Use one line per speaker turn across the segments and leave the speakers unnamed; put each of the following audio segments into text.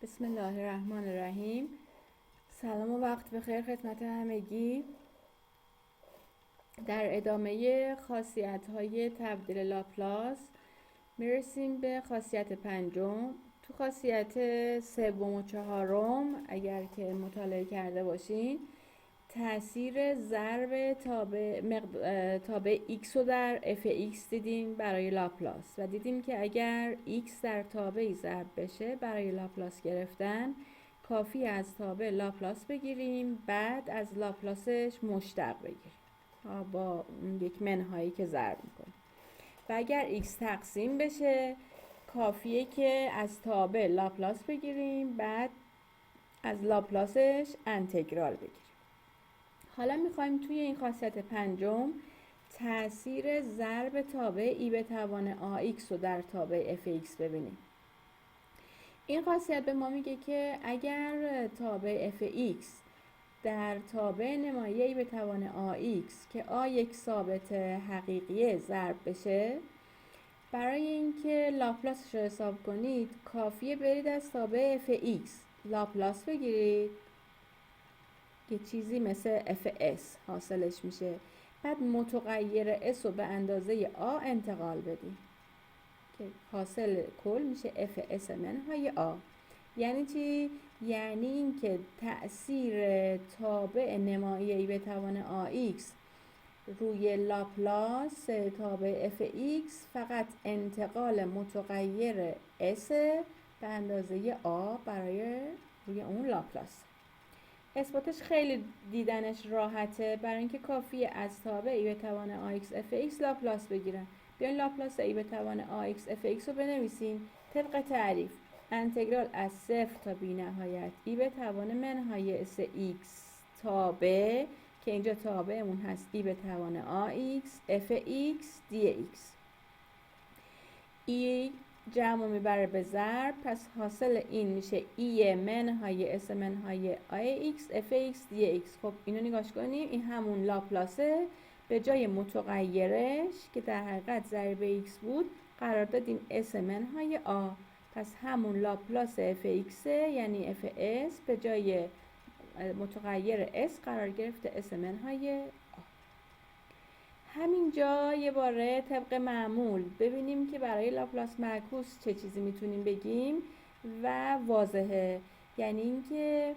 بسم الله الرحمن الرحیم. سلام و وقت بخیر خدمت همگی. در ادامه خاصیت‌های تبدیل لاپلاس میرسیم به خاصیت پنجم. تو خاصیت سوم و چهارم اگر که مطالعه کرده باشین تأثیر ضرب تابع x رو در f(x) دیدیم برای لاپلاس و دیدیم که اگر x در تابعی ضرب بشه برای لاپلاس گرفتن کافی از تابع لاپلاس بگیریم، بعد از لاپلاسش مشتق بگیریم با یک منهایی که ضرب میکنیم و اگر x تقسیم بشه کافیه که از تابع لاپلاس بگیریم، بعد از لاپلاسش انتگرال بگیریم. حالا میخوایم توی این خاصیت پنجم تأثیر ضرب تابع ای به توان ax رو در تابع fx ببینیم. این خاصیت به ما میگه که اگر تابع fx در تابع نمایی ای به توان ax که a یک ثابت حقیقیه ضرب بشه، برای اینکه لاپلاسش رو حساب کنید کافیه برید از تابع fx لاپلاس بگیرید، یه چیزی مثل fs حاصلش میشه، بعد متغیر s رو به اندازه a انتقال بدیم که حاصل کل میشه fs منهای a. یعنی چی؟ یعنی اینکه تأثیر تابع نمایی ای به توان ax روی لاپلاس تابع fx فقط انتقال متغیر s به اندازه a برای روی اون لاپلاس. اثباتش خیلی دیدنش راحته، برای اینکه کافیه از تابع ای به توان ax fx لاپلاس بگیرن. بیاین لاپلاس ای به توان ax fx رو بنویسیم. طبق تعریف انتگرال از 0 تا بی نهایت ای به توان منهای s x تابع که اینجا تابعمون هست ای به توان ax fx dx. ای جمع میبره به ضرب، پس حاصل این میشه ای منهای s منهای ax fx dx. خب اینو نگاش کنیم، این همون لاپلاسه، به جای متغیرش که در حقیقت ضریب x بود قرار دادیم s منهای a، پس همون لاپلاس fx یعنی fs به جای متغیر s قرار گرفته s منهای a. همینجا یه باره طبق معمول ببینیم که برای لاپلاس معکوس چه چیزی میتونیم بگیم و واضحه. یعنی اینکه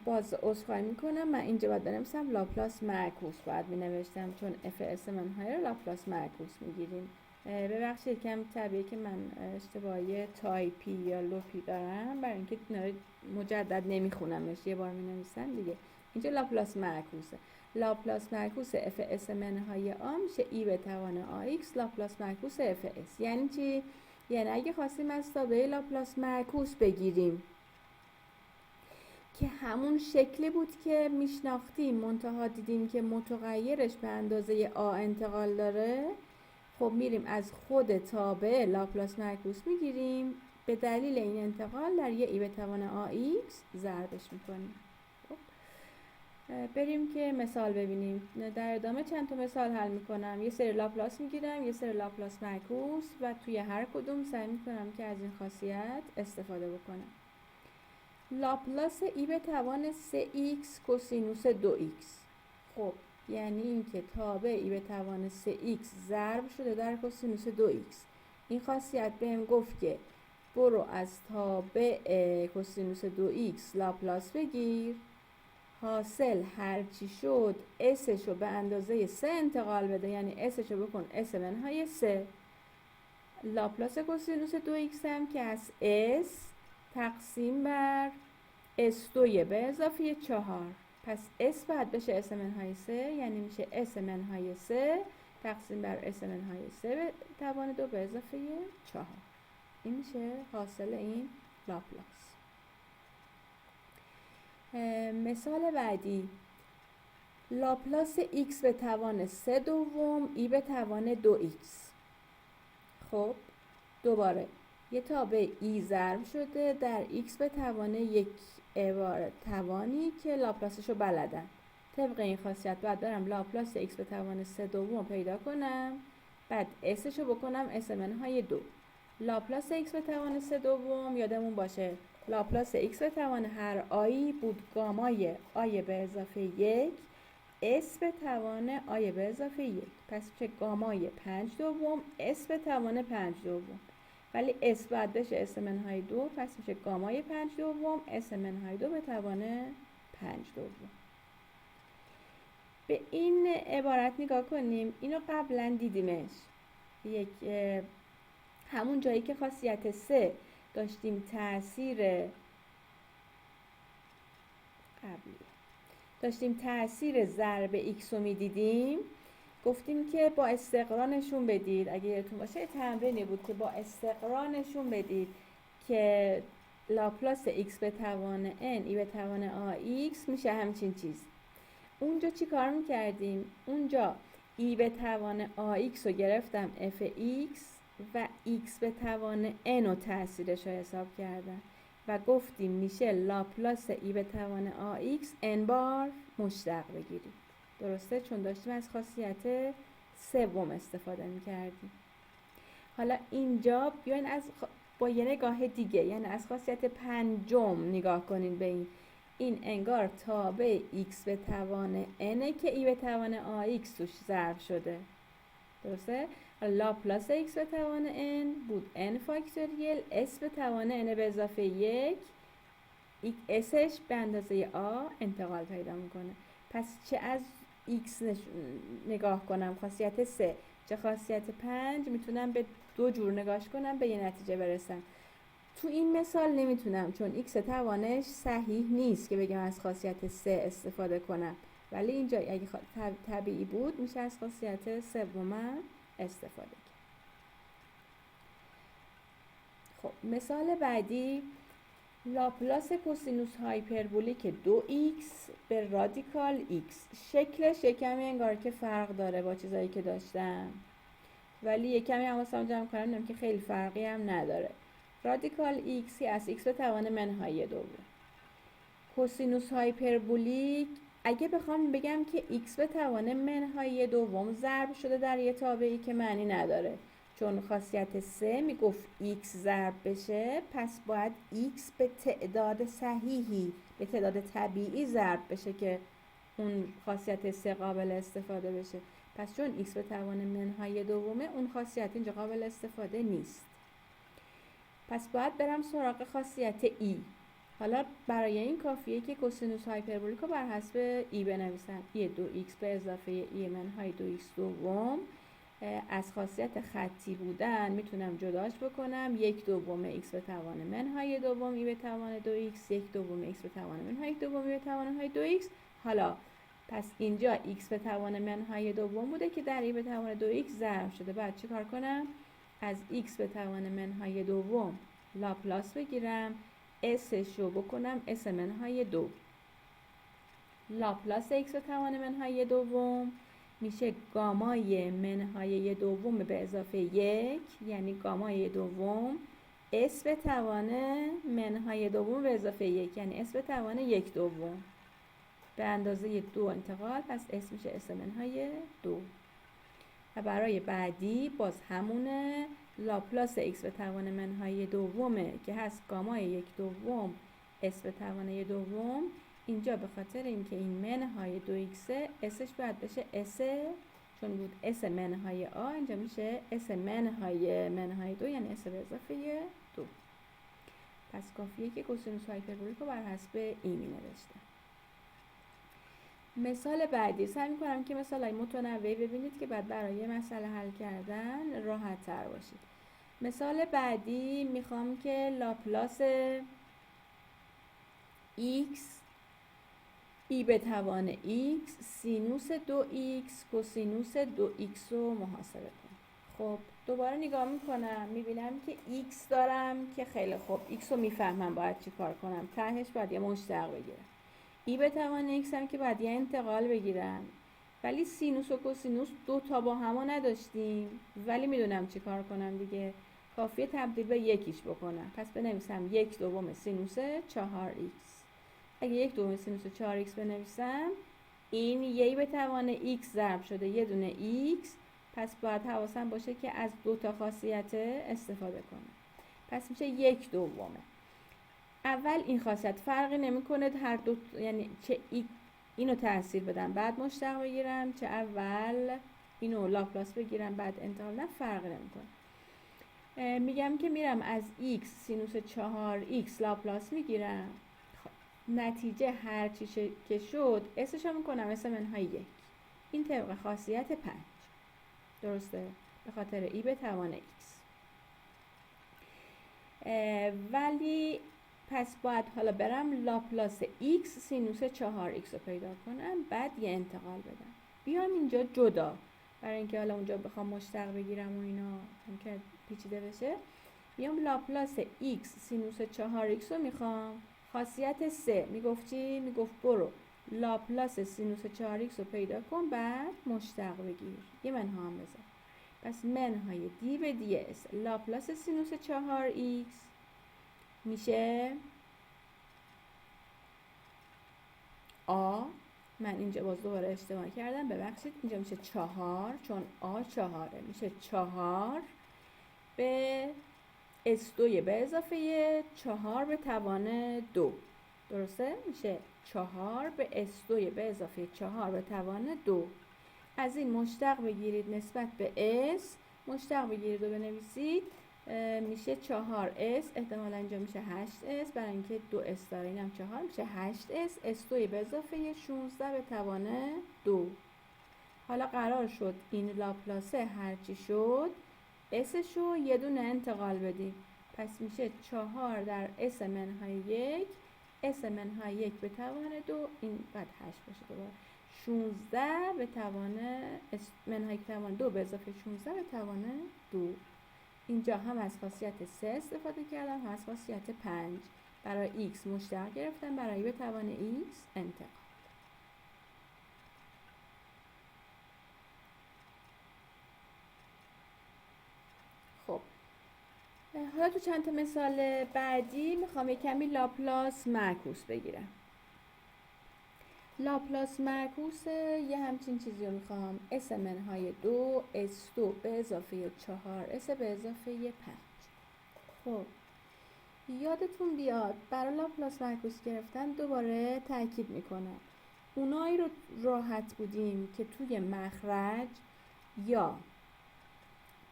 باز عذرخواهی میکنم، من اینجا باید بنویسم لاپلاس معکوس باید مینوشتم، چون fs منهای رو لاپلاس معکوس میگیریم. ببخشید کم طبیعیه که من اشتباهی تایپی یا لوپی دارم، برای اینکه مجدد نمیخونمش یه بار مینویسم دیگه. اینجا لاپلاس معکوسه. لاپلاس معکوس fs منهای a میشه ای به توان ax لاپلاس معکوس fs. یعنی چی؟ یعنی اگه خواستیم از تابع لاپلاس معکوس بگیریم که همون شکلی بود که میشناختیم منتها دیدیم که متغیرش به اندازه a انتقال داره، خب میریم از خود تابع لاپلاس معکوس میگیریم، به دلیل این انتقال در یه ای به توان ax ضربش میکنیم. بریم که مثال ببینیم. در ادامه چند تا مثال حل میکنم، یه سری لاپلاس میگیرم، یه سری لاپلاس معکوس و توی هر کدوم سعی میکنم که از این خاصیت استفاده بکنم. لاپلاس ای به توان 3x کوسینوس 2x. خب یعنی اینکه تابع ای به توان 3x ضرب شده در کوسینوس 2x. این خاصیت بهم گفت که برو از تابع کوسینوس 2x لاپلاس بگیر، حاصل هرچی شد اسش رو به اندازه 3 انتقال بده، یعنی اسش رو بکن اس منهای 3. لاپلاس کوسینوس 2x هم که از s تقسیم بر s2 به اضافه 4، پس s باید بشه s منهای 3، یعنی میشه s منهای 3 تقسیم بر s منهای 3 به توان 2 به اضافه 4. این میشه حاصل این لاپلاس. مثال بعدی، لاپلاس x به توان 3 دوم ای به توان 2x. خب دوباره یه تابع ای ضرب شده در x به توان یک توانی که لاپلاسش رو بلدن. طبق این خاصیت باید برم لاپلاس x به توان 3 دوم پیدا کنم، بعد اسش رو بکنم s منهای 2. لاپلاس x به توان 3 دوم یادمون باشه لاپلاس x به توان هر آیی بود گامای آی به اضافه 1 اس به توان آی به اضافه 1. پس چه گامای 5 دوم اس به توان 5 دوم، ولی اس باید بشه اس منهای 2، پس میشه گامای 5 دوم اس منهای 2 به توان 5 دوم. به این عبارت نگاه کنیم، اینو قبلا دیدیمش، همون جایی که خاصیت 3 داشتیم تأثیر ضرب x رو میدیدیم، گفتیم که با استقرا نشون بدید، اگه یادتون باشه تمرینی بود که با استقرا نشون بدید که لاپلاس x به توان n ای به توان ax میشه همچین چیز. اونجا چی کار میکردیم؟ اونجا ای به توان ax رو گرفتم fx و x به توان n رو تأثیرش رو حساب کردم و گفتیم میشه لاپلاس ای به توان ax n بار مشتق بگیرید. درسته؟ چون داشتیم از خاصیت سوم استفاده میکردیم. حالا اینجا بیاین با یه نگاه دیگه، یعنی از خاصیت پنجم نگاه کنین به این انگار تابع x به توان n که ای به توان ax توش ضرب شده. درسته؟ لاپلاس x به توان n بود n فاکتوریل s به توان n به اضافه 1 sش به اندازه a انتقال پیدا میکنه. پس چه از x نگاه کنم خاصیت 3 چه خاصیت 5 میتونم به دو جور نگاش کنم به یه نتیجه برسم. تو این مثال نمیتونم چون x توانش صحیح نیست که بگم از خاصیت 3 استفاده کنم، ولی اینجا اگه طبیعی بود میشه از خاصیت سوم استفاده کرد. خب مثال بعدی، لاپلاس کوسینوس هایپربولیک 2x به رادیکال x. شکلش یکمی انگار که فرق داره با چیزایی که داشتم، ولی یکمی حواسم جمع کنم دیدم که خیلی فرقی هم نداره. رادیکال x از x به توان منهای دوم. کوسینوس هایپربولیک اگه بخوام بگم که x به توان منهای دوم ضرب شده در یه تابعی که معنی نداره، چون خاصیت 3 میگفت x ضرب بشه، پس باید x به تعداد صحیحی، به تعداد طبیعی ضرب بشه که اون خاصیت 3 قابل استفاده بشه. پس چون x به توان منهای دومه، اون خاصیت اینجا قابل استفاده نیست. پس باید برم سراغ خاصیت ای. حالا برای این کافیه که کوسینوس هایپربولیک رو بر حسب ای بنویسم. ای 2x به اضافه ای منهای 2x دوم. از خاصیت خطی بودن میتونم جداش بکنم. 1/2 x به توان منهای دوم ای به توان 2x، 1/2 x به توان منهای دوم ای به توان 2x. حالا پس اینجا x به توان منهای دوم بوده که در ای به توان 2x ضرب شده. بعد چی کار کنم؟ از x به توان منهای دوم لاپلاس بگیرم، اسش رو بکنم اس منهای 2. لاپلاس x به توان منهای دوم میشه گامای منهای دوم به اضافه 1، یعنی گامای دوم اس به توان منهای دوم به اضافه 1، یعنی اس به توان 1/2 به اندازه 2 انتقال، پس اس میشه اس منهای 2. و برای بعدی باز همونه، لاپلاس x به توان منهای دومه که هست گامای 1/2 اس به توان 2. اینجا به خاطر اینکه این منهای 2x اسش باید بشه اس، چون بود اس منهای a، اینجا میشه اس منهای 2، یعنی اس به اضافه 2. پس کافیه که کوسینوس هایپربولیک رو بر حسب ای می نوشتم. مثال بعدی سعی می‌کنم که مثالای متنوعی ببینید که بعد برای مسئله حل کردن راحت تر باشید. مثال بعدی میخوام که لاپلاس x ای به توان x سینوس 2x کوسینوس 2x رو محاسبه کنم. خب دوباره نگاه میکنم میبینم که x دارم که خیلی خوب x رو میفهمم باید چی کار کنم. تهش باید یه مشتق بگیرم. ای به توان x هم که باید یه انتقال بگیرم، ولی سینوس و کوسینوس دو تا با هم نداشتیم، ولی میدونم چی کار کنم دیگه. کافیه تبدیل به یکیش بکنم. پس بنویسم 1/2 سینوس 4x. اگه 1/2 سینوس 4x بنویسم، این یه به توان x ضرب شده یه دونه x، پس باید حواسم باشه که از دو تا خاصیت استفاده کنم. پس میشه 1/2. اول این خاصیت فرقی نمیکنه هر دو، یعنی چه اینو تاثیر بدم بعد مشتق بگیرم، چه اول اینو لاپلاس بگیرم بعد انتقال، نه فرقی نمیکنه. میگم که میرم از x سینوس 4x لاپلاس میگیرم، نتیجه هر چی که شد اسشو میکنم اس منهای 1. این طبق خاصیت 5 درسته، به خاطر ای به توان x. ولی پس باید حالا برم لاپلاس x سینوس 4x رو پیدا کنم، بعد یه انتقال بدم. بیام اینجا جدا، برای اینکه حالا اونجا بخوام مشتق بگیرم و اینا ممکن پیچیده بشه. بیام لاپلاس x سینوس 4x رو میخوام. خاصیت 3 میگفت چی؟ میگفت برو لاپلاس سینوس 4x رو پیدا کن بعد مشتق بگیر، یه منها هم بذار. پس منهای دی به دی اس لاپلاس سینوس 4x میشه آ. من اینجا باز دوباره اشتباه کردم، ببخشید. اینجا میشه 4 چون آ 4 میشه 4 به S2 به اضافه 4 به توان 2. درسته؟ میشه 4 به S2 به اضافه 4 به توان 2. از این مشتق بگیرید نسبت به S، مشتق بگیرید و بنویسید، میشه 4S، احتمالا اینجا میشه 8S برای اینکه 2S داره، اینم 4 میشه 8S S2 به اضافه 16 به توان 2. حالا قرار شد این لاپلاسه هرچی شد اسشو یه دونه انتقال بدیم، پس میشه 4 در اس منهای 1 اس منهای 1 به توان 2، این باید 8 باشه دوباره، 16 به توان اس منهای توان 2 به اضافه 16 به توان 2. اینجا هم از خاصیت 3 استفاده کردم هم از خاصیت 5. برای x مشتق گرفتم، برای به توان x انتقال. خب حالا تو چند تا مثال بعدی میخوام یک کمی لاپلاس معکوس بگیرم. لاپلاس معکوس یه همچین چیزی رو میخوام، اس منهای 2 S2 به اضافه 4 S به اضافه 5. خب یادتون بیاد برای لاپلاس معکوس گرفتن دوباره تاکید میکنم، اونایی رو راحت بودیم که توی مخرج یا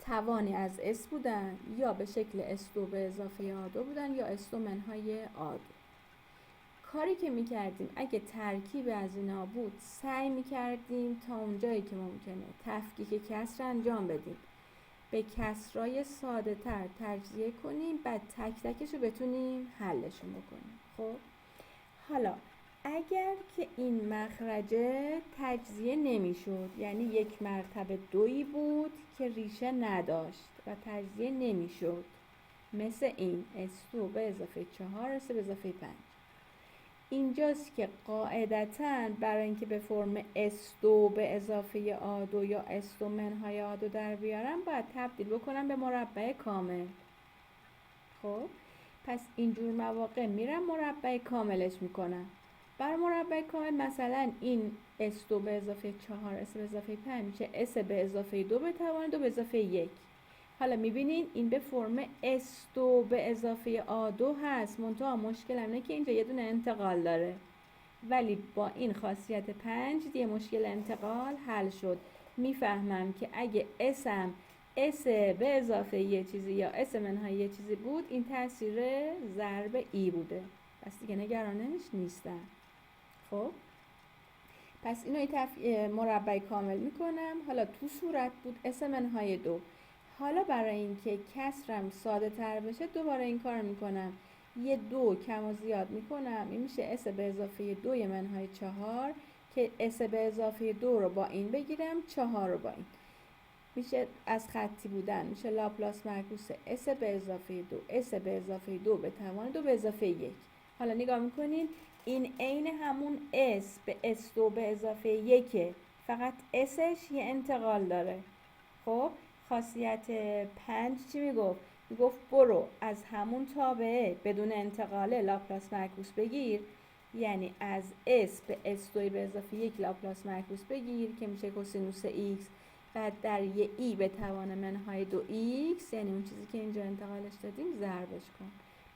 توانی از S بودن یا به شکل S2 به اضافه A2 بودن یا S2 منهای A2. کاری که میکردیم اگه ترکیب از اینا بود سعی میکردیم تا اونجایی که ممکنه تفکیک کسر انجام بدیم، به کسرای ساده تر تجزیه کنیم، بعد تک تکش رو بتونیم حلشون بکنیم. خب حالا اگر که این مخرجه تجزیه نمیشد، یعنی یک مرتبه دویی بود که ریشه نداشت و تجزیه نمیشد، مثل این S2 به اضافه 4 S به اضافه 5، اینجاست که قاعدتاً برای اینکه به فرم S2 به اضافه A2 یا S2 منهای A2 در بیارم باید تبدیل بکنم به مربع کامل. خب پس اینجور مواقع میرم مربع کاملش میکنم. بر مربع کامل مثلا این S2 به اضافه 4 S به اضافه 5 میشه S به اضافه 2 به توان 2 به اضافه 1. حالا میبینین این به فرم S2 به اضافه A2 هست، منتها مشکلم اینه که اینجا یه دونه انتقال داره، ولی با این خاصیت 5 دیگه مشکل انتقال حل شد. میفهمم که اگه اسم S به اضافه یه چیزی یا S منهای یه چیزی بود، این تاثیر ضرب ای بوده، پس دیگه نگرانش نیستم. خب پس اینو مربع کامل میکنم. حالا تو صورت بود S منهای 2. حالا برای اینکه کسرم ساده تر بشه دوباره این کار میکنم، یه 2 کم و زیاد میکنم، این میشه S به اضافه 2 منهای 4 که S به اضافه 2 رو با این بگیرم 4 رو با این، میشه از خطی بودن میشه لاپلاس معکوس S به اضافه 2 S به اضافه 2 به توان 2 به اضافه 1. حالا نگاه میکنین این عین همون S به S2 به اضافه 1، فقط Sش یه انتقال داره. خب خاصیت 5 چی میگفت؟ میگفت برو از همون تابعه بدون انتقاله لاپلاس معکوس بگیر، یعنی از S به S2 به اضافه 1 لاپلاس معکوس بگیر که میشه کوسینوس x، بعد در یه ای به توان منهای 2x، یعنی اون چیزی که اینجا انتقالش دادیم ضربش کن.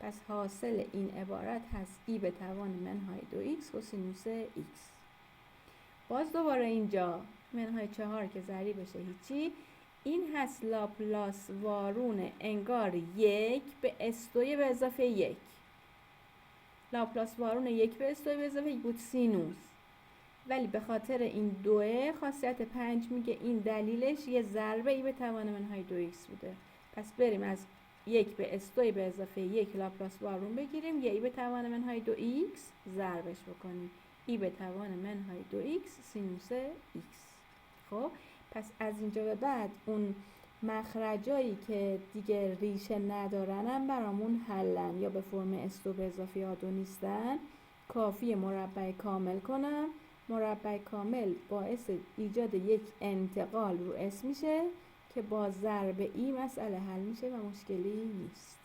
پس حاصل این عبارت هست ای به توان منهای 2x کوسینوس x. باز دوباره اینجا منهای 4 که ضریب بشه هیچی. این هست لاپلاس وارون انگار 1 به s2 به اضافه 1. لاپلاس وارون 1 به s2 به اضافه 1 بود سینوس، ولی به خاطر این دوه خاصیت 5 میگه این دلیلش یه ضرب ای به توان منهای 2x بوده. پس بریم از 1 به s2 به اضافه 1 لاپلاس وارون بگیریم، یه ای به توان منهای 2x ضربش بکنیم، ای به توان منهای 2x سینوس x. خب پس از اینجا به بعد اون مخرجایی که دیگه ریشه ندارنم برامون حلن، یا به فرم s2 به اضافه a2 نیستن. کافی مربع کامل کنم. مربع کامل باعث ایجاد یک انتقال رو s میشه که با ضرب ای مسئله حل میشه و مشکلی نیست.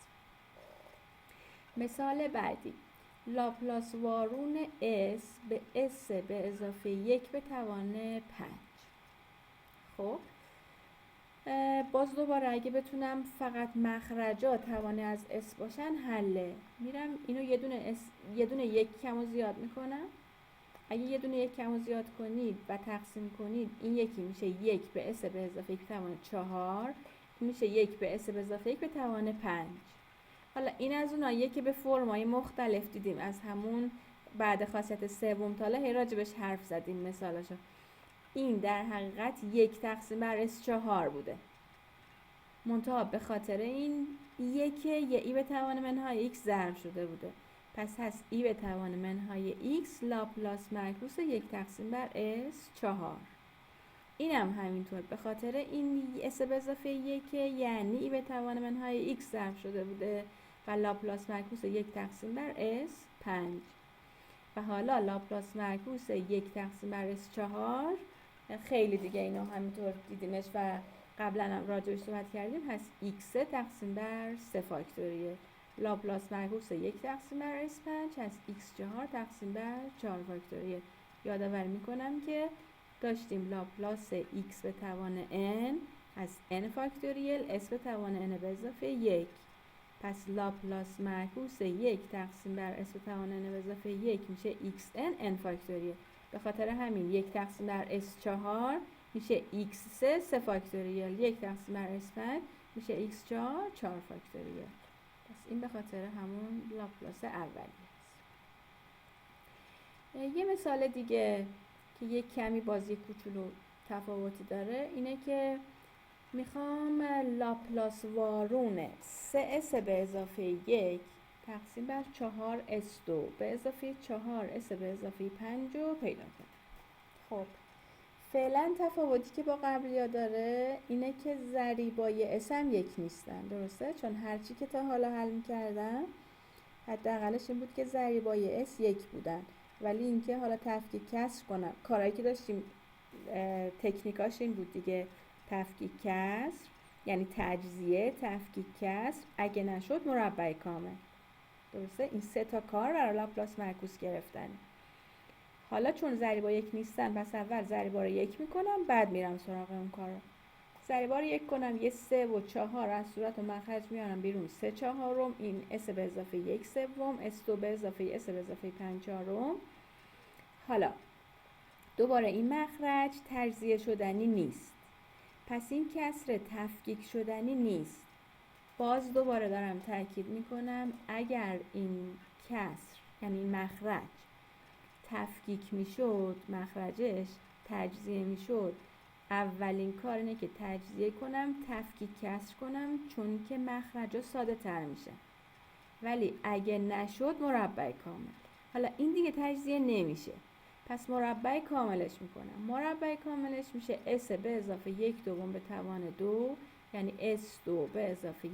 مثال بعدی، لاپلاس وارون s به s به اضافه 1 به توان 5. خب باز دوباره اگه بتونم فقط مخرجات توان از s باشن حله. میرم اینو یه دونه یک کم و زیاد میکنم. اگه یه دونه یک کم و زیاد کنید و تقسیم کنید، این یکی میشه 1 به s به اضافه 1 به توان 4، این میشه 1 به s به اضافه 1 به توان 5. حالا این از اوناییه که به فرمای مختلف دیدیم، از همون بعد خاصیت سوم تاله هی راجبش حرف زدیم مثالاشو. این در حقیقت 1 تقسیم بر s4 بوده، منتها به خاطر این یه ای به توان منهای x ضرب شده بوده. پس هست ای به توان منهای x لاپلاس معکوس 1 تقسیم بر s4. اینم همینطور به خاطر این s به اضافه 1 یعنی ای به توان منهای x ضرب شده بوده و لاپلاس معکوس 1 تقسیم بر s 5. و حالا لاپلاس معکوس 1 تقسیم بر s4 خیلی دیگه اینا همینطور دیدیمش و قبلا هم راجعش صحبت کردیم، هست x تقسیم بر 3 فاکتوریه. لاپلاس معکوس 1 تقسیم بر s5 هست x4 تقسیم بر 4 فاکتوریه. یادآوری میکنم که داشتیم لاپلاس x به توان n از n فاکتوریل s به توان n به اضافه 1. پس لاپلاس معکوس 1 تقسیم بر s به توان n به اضافه 1 میشه xn n فاکتوریل. به خاطر همین 1 تقسیم بر s4 میشه x3 3 فاکتوریل، 1 تقسیم بر s5 میشه x4 4 فاکتوریل. پس این به خاطر همون لاپلاس اولی است. یه مثال دیگه که یک کمی بازی کوچولو تفاوتی داره اینه که میخوام لاپلاس وارون 3s به اضافه 1 تقسیم بر 4s2 به اضافه 4s به اضافه 5 رو پیدا کنم. خب فعلا تفاوتی که با قبلیا داره اینه که ضریبای s هم یک نیستن، درسته؟ چون هرچی که تا حالا حل میکردم حداقلش این بود که ضریبای s یک بودن، ولی اینکه حالا تفکیک کسر کنم، کارهایی که داشتیم تکنیکاش این بود دیگه، تفکیک کسر یعنی تجزیه، تفکیک کسر، اگه نشد مربع کامل، درسته؟ این 3 تا کار برای لاپلاس معکوس گرفتن. حالا چون ضریبا یک نیستن، پس اول ضریبا رو 1 میکنم، بعد میرم سراغ اون کارو. ضریبا رو 1 کنم، یه 3 و 4 از صورت و مخرج میارم بیرون، 3 چهارم، این s به اضافه 1 سوم، s2 به اضافه s به اضافه 5 چهارم. حالا دوباره این مخرج تجزیه شدنی نیست، پس این کسر تفکیک شدنی نیست. باز دوباره دارم تاکید میکنم اگر این کسر یعنی این مخرج تفکیک میشد، مخرجش تجزیه میشد، اولین کار اینه که تجزیه کنم، تفکیک کسر کنم، چون که مخرجا ساده تر میشه. ولی اگه نشد مربع کامل. حالا این دیگه تجزیه نمیشه، پس مربع کاملش میکنم. مربع کاملش میشه s به اضافه 1 دوم به توان 2 یعنی s2 به اضافه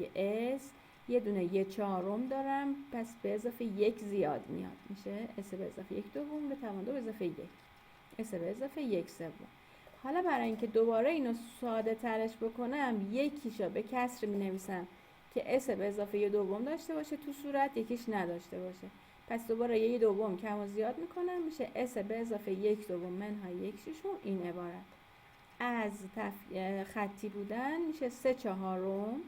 s، یه دونه 1 چهارم دارم، پس به اضافه 1 زیاد میاد، میشه s به اضافه 1 دوم به توان 2 به اضافه 1 s به اضافه 1 سوم. حالا برای اینکه دوباره اینو ساده ترش بکنم، یکیشو به کسر می نویسم که s به اضافه 1 دوم داشته باشه تو صورت، یکیش نداشته باشه. پس دوباره 1 دوم کم و زیاد میکنم، میشه s به اضافه 1 دوم منهای 1 ششم. این عبارت از خطی بودن میشه 3 چهارم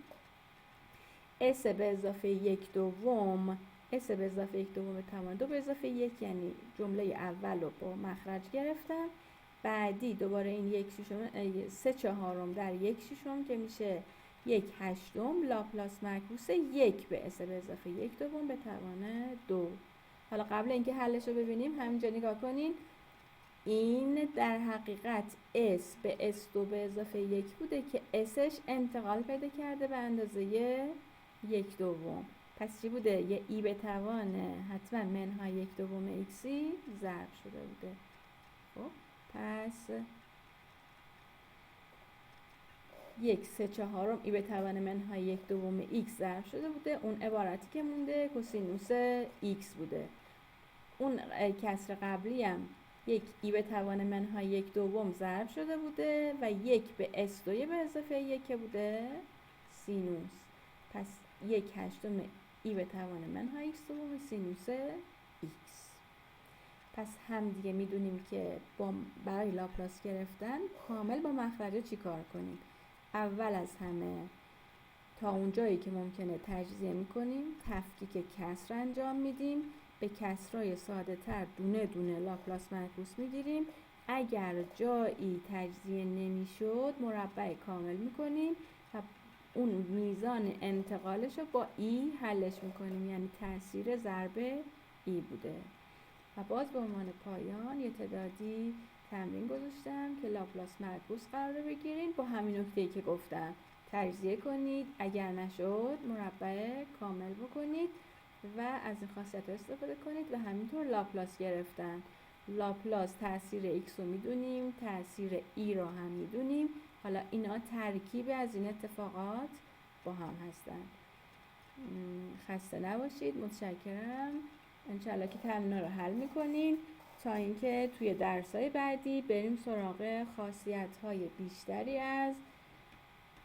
اس به اضافه 1/2 اس به اضافه 1/2 به توان 2 به اضافه 1 یعنی جمله اول رو با مخرج گرفتم. بعدی دوباره این 3/4 در 1/6 که میشه 1/8 لاپلاس معکوس 1 به اس به اضافه 1/2 به توان 2. حالا قبل اینکه حلش رو ببینیم همینجا نگاه کنین، این در حقیقت s به s2 به اضافه 1 بوده که sش انتقال پیدا کرده به اندازه 1/2. پس چی بوده؟ یه ای به توان حتما منهای 1/2 ایکسی ضرب شده بوده. خب پس 1/3 ای به توان منهای 1/2 ایکس ضرب شده بوده. اون عبارتی که مونده کوسینوس ایکس بوده. اون کسر قبلی هم 1 ای به توان منهای 1/2 ضرب شده بوده و 1 به s2 به اضافه 1 بوده سینوس. پس 1/8 ای به توان منهای x2 سینوس x. پس هم دیگه میدونیم که برای لاپلاس گرفتن کامل با مخرجه چی کار کنیم. اول از همه تا اون جایی که ممکنه تجزیه میکنیم، تفکیک کسر انجام میدیم، به کسرهای ساده تر دونه دونه لاپلاس معکوس میگیریم. اگر جایی تجزیه نمیشد مربع کامل میکنیم و اون میزان انتقالش رو با ای حلش میکنیم، یعنی تاثیر ضرب ای بوده. و باز به عنوان پایان یه تعدادی تمرین گذاشتم که لاپلاس معکوس قرار بگیریم. با همین نکته‌ای که گفتم تجزیه کنید، اگر نشد مربع کامل بکنید و از این خاصیت استفاده کنید. و همینطور لاپلاس گرفتن، لاپلاس تاثیر ایکس رو میدونیم، تاثیر ای رو هم میدونیم. حالا اینا ترکیب از این اتفاقات با هم هستن. خسته نباشید، متشکرم. انشالله که تمرین رو حل میکنین تا اینکه توی درسای بعدی بریم سراغ خاصیت‌های بیشتری از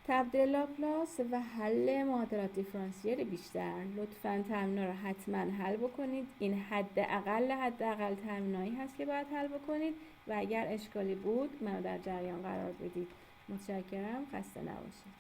تبدیل لاپلاس و حل معادلات دیفرانسیل بیشتر. لطفاً تمرین رو حتما حل بکنید. این حداقل تمرینایی هست که باید حل بکنید و اگر اشکالی بود منو در جریان قرار بدید. متشکرم، خسته نباشید.